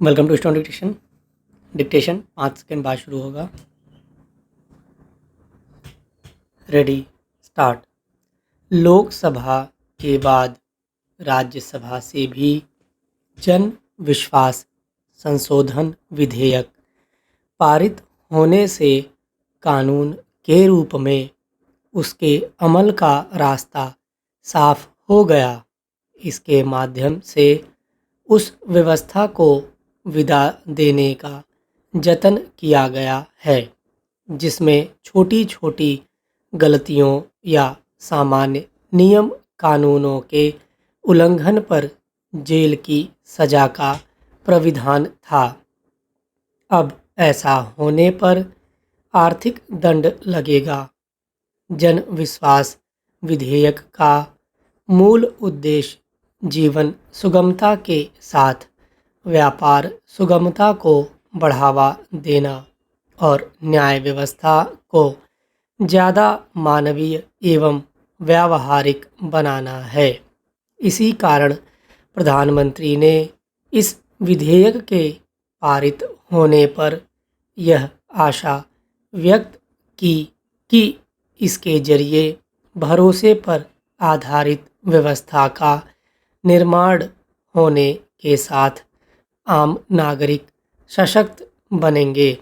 Welcome to stone dictation. Dictation 5 second बाद शुरू होगा। Ready, start. लोकसभा के बाद राज्यसभा से भी जन विश्वास संशोधन विधेयक पारित होने से कानून के रूप में उसके अमल का रास्ता साफ हो गया। इसके माध्यम से उस व्यवस्था को विदा देने का जतन किया गया है जिसमें छोटी छोटी गलतियों या सामान्य नियम कानूनों के उल्लंघन पर जेल की सजा का प्राविधान था। अब ऐसा होने पर आर्थिक दंड लगेगा। जन विश्वास विधेयक का मूल उद्देश्य जीवन सुगमता के साथ व्यापार सुगमता को बढ़ावा देना और न्याय व्यवस्था को ज़्यादा मानवीय एवं व्यावहारिक बनाना है। इसी कारण प्रधानमंत्री ने इस विधेयक के पारित होने पर यह आशा व्यक्त की कि इसके जरिए भरोसे पर आधारित व्यवस्था का निर्माण होने के साथ आम नागरिक सशक्त बनेंगे।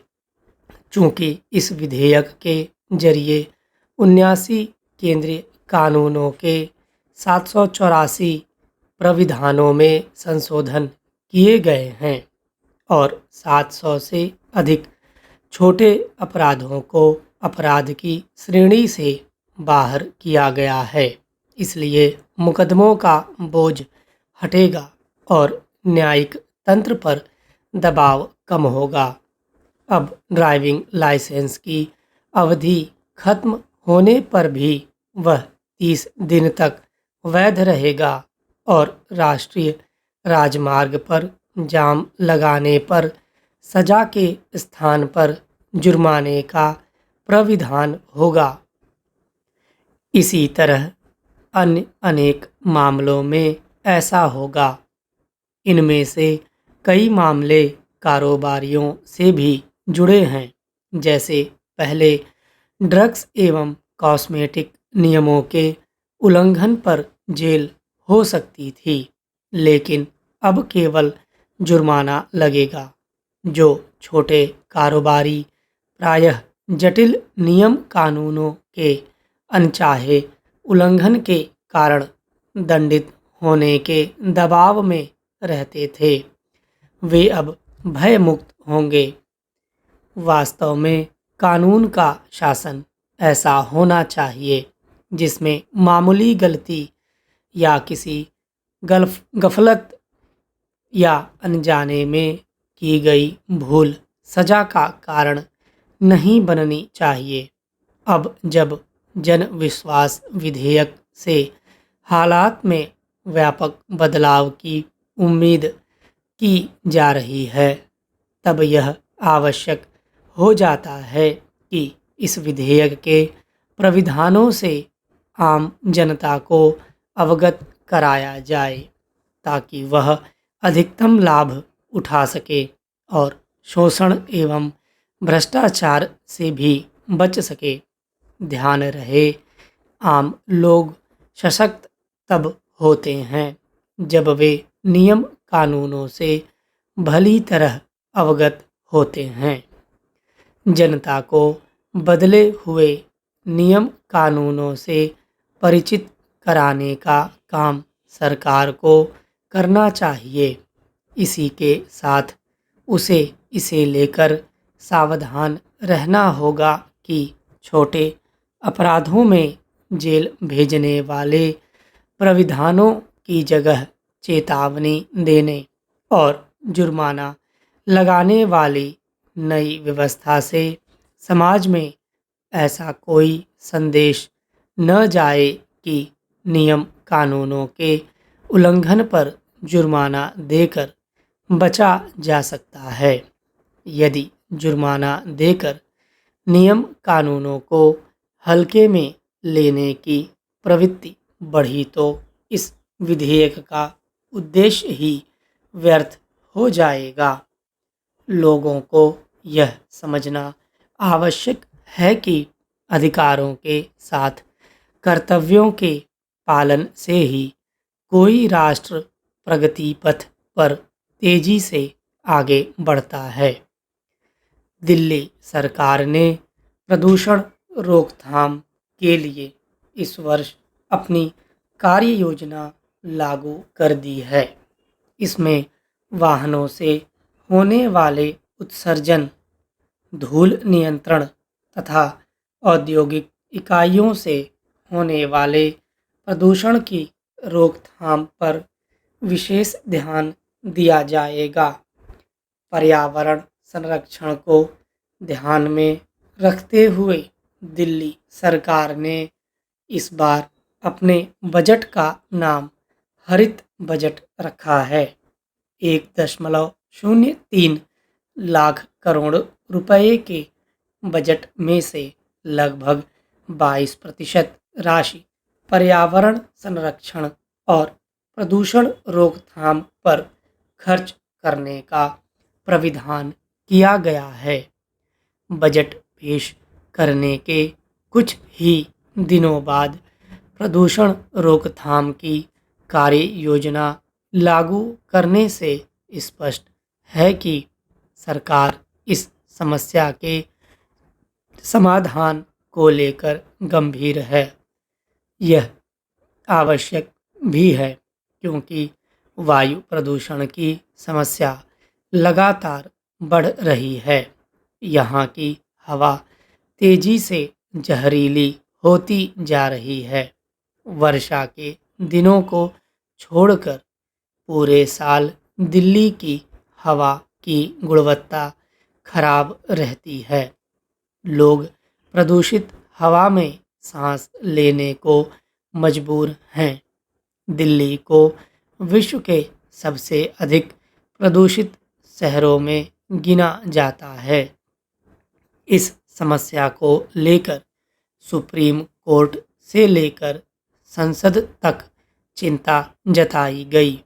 चूँकि इस विधेयक के जरिए 79 केंद्रीय कानूनों के 784 प्राविधानों में संशोधन किए गए हैं और 700 से अधिक छोटे अपराधों को अपराध की श्रेणी से बाहर किया गया है। इसलिए मुकदमों का बोझ हटेगा और न्यायिक तंत्र पर दबाव कम होगा। अब ड्राइविंग लाइसेंस की अवधि खत्म होने पर भी वह 30 दिन तक वैध रहेगा और राष्ट्रीय राजमार्ग पर जाम लगाने पर सजा के स्थान पर जुर्माने का प्राविधान होगा। इसी तरह अन्य अनेक मामलों में ऐसा होगा। इनमें से कई मामले कारोबारियों से भी जुड़े हैं। जैसे पहले ड्रग्स एवं कॉस्मेटिक नियमों के उल्लंघन पर जेल हो सकती थी, लेकिन अब केवल जुर्माना लगेगा। जो छोटे कारोबारी प्रायः जटिल नियम कानूनों के अनचाहे उल्लंघन के कारण दंडित होने के दबाव में रहते थे, वे अब भयमुक्त होंगे। वास्तव में कानून का शासन ऐसा होना चाहिए जिसमें मामूली गलती या किसी गफलत या अनजाने में की गई भूल सजा का कारण नहीं बननी चाहिए। अब जब जन विश्वास विधेयक से हालात में व्यापक बदलाव की उम्मीद की जा रही है, तब यह आवश्यक हो जाता है कि इस विधेयक के प्राविधानों से आम जनता को अवगत कराया जाए ताकि वह अधिकतम लाभ उठा सके और शोषण एवं भ्रष्टाचार से भी बच सके। ध्यान रहे, आम लोग सशक्त तब होते हैं जब वे नियम कानूनों से भली तरह अवगत होते हैं। जनता को बदले हुए नियम कानूनों से परिचित कराने का काम सरकार को करना चाहिए। इसी के साथ उसे इसे लेकर सावधान रहना होगा कि छोटे अपराधों में जेल भेजने वाले प्राविधानों की जगह चेतावनी देने और जुर्माना लगाने वाली नई व्यवस्था से समाज में ऐसा कोई संदेश न जाए कि नियम कानूनों के उल्लंघन पर जुर्माना देकर बचा जा सकता है। यदि जुर्माना देकर नियम कानूनों को हल्के में लेने की प्रवृत्ति बढ़ी तो इस विधेयक का उद्देश्य ही व्यर्थ हो जाएगा। लोगों को यह समझना आवश्यक है कि अधिकारों के साथ कर्तव्यों के पालन से ही कोई राष्ट्र प्रगति पथ पर तेजी से आगे बढ़ता है। दिल्ली सरकार ने प्रदूषण रोकथाम के लिए इस वर्ष अपनी कार्य योजना लागू कर दी है। इसमें वाहनों से होने वाले उत्सर्जन, धूल नियंत्रण तथा औद्योगिक इकाइयों से होने वाले प्रदूषण की रोकथाम पर विशेष ध्यान दिया जाएगा। पर्यावरण संरक्षण को ध्यान में रखते हुए दिल्ली सरकार ने इस बार अपने बजट का नाम हरित बजट रखा है। 1.03 लाख करोड़ रुपए के बजट में से लगभग 22% राशि पर्यावरण संरक्षण और प्रदूषण रोकथाम पर खर्च करने का प्राविधान किया गया है। बजट पेश करने के कुछ ही दिनों बाद प्रदूषण रोकथाम की कार्य योजना लागू करने से स्पष्ट है कि सरकार इस समस्या के समाधान को लेकर गंभीर है। यह आवश्यक भी है क्योंकि वायु प्रदूषण की समस्या लगातार बढ़ रही है। यहाँ की हवा तेजी से जहरीली होती जा रही है। वर्षा के दिनों को छोड़कर पूरे साल दिल्ली की हवा की गुणवत्ता खराब रहती है। लोग प्रदूषित हवा में सांस लेने को मजबूर हैं। दिल्ली को विश्व के सबसे अधिक प्रदूषित शहरों में गिना जाता है। इस समस्या को लेकर सुप्रीम कोर्ट से लेकर संसद तक चिंता जताई गई।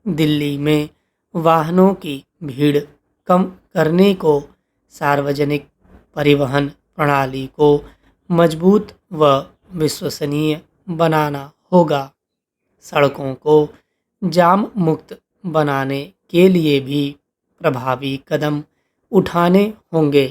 दिल्ली में वाहनों की भीड़ कम करने को, सार्वजनिक परिवहन प्रणाली को मजबूत व विश्वसनीय बनाना होगा। सड़कों को जाम मुक्त बनाने के लिए भी प्रभावी कदम उठाने होंगे।